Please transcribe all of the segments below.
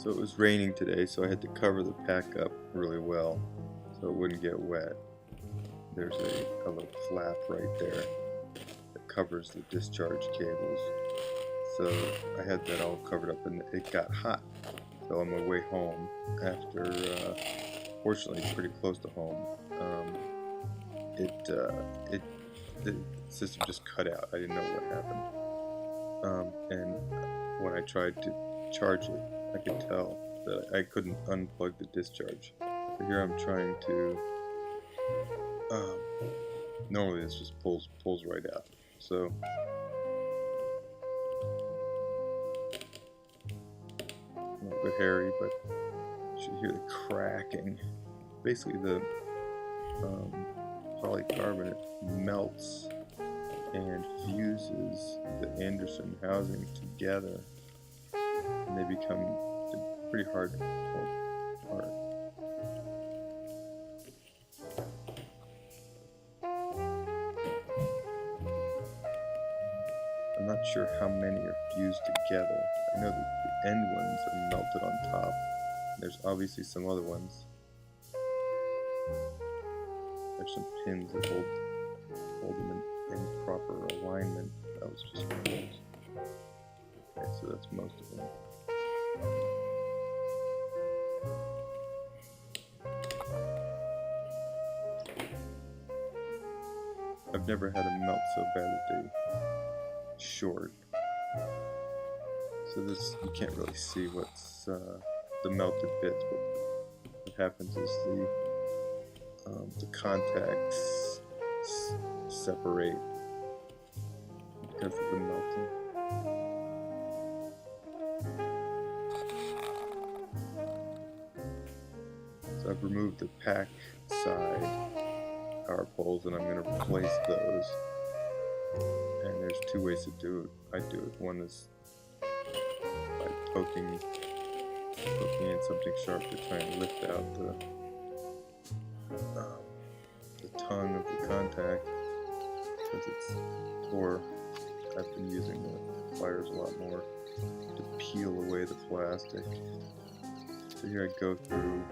So it was raining today, so I had to cover the pack up really well so it wouldn't get wet. There's a little flap right there that covers the discharge cables. So I had that all covered up and it got hot. So on my way home, after, fortunately pretty close to home, the system just cut out. I didn't know what happened. And when I tried to charge it, I could tell that I couldn't unplug the discharge. So here I'm trying to, normally this just pulls right out. So a little bit hairy, but you should hear the cracking. Basically the polycarbonate melts and fuses the Anderson housing together, and they become pretty hard to pull apart. I'm not sure how many are fused together. I know that the end ones are melted on top. There's obviously some other ones. There's some pins that hold them in proper alignment. That was just one of those. Okay, so that's most of them. I've never had them melt so bad that they short. So this, you can't really see what's the melted bits, but what happens is the contacts separate because of the melting. So I've removed the pack side Powerpoles and I'm going to replace those. And there's two ways to do it. I do it. One is by poking in something sharp to try and lift out the tongue of the contact, because or I've been using the pliers a lot more to peel away the plastic. So here I go through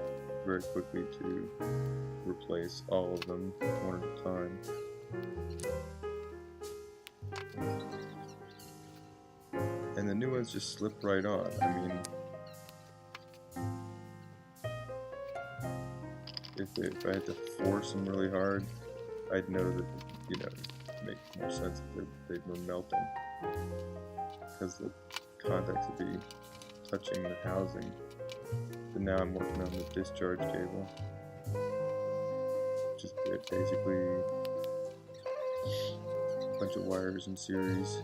very quickly to replace all of them one at a time. And the new ones just slip right on. I mean, if I had to force them really hard, I'd know that, you know, it'd make more sense if they were melting, because the contacts would be touching the housing. So now I'm working on the discharge cable, which is basically a bunch of wires in series.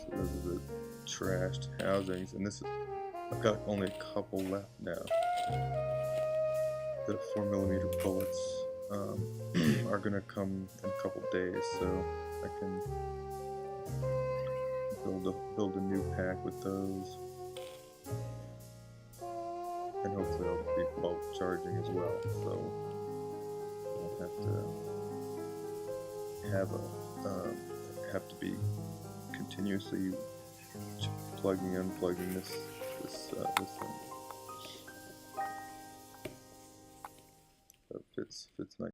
Those are the trashed housings, and I've got only a couple left now. The 4mm bullets are gonna come in a couple days, so I can build a new pack with those, and hopefully I'll be bulk charging as well, so I won't have to be continuously plugging and unplugging this thing. So it fits nice.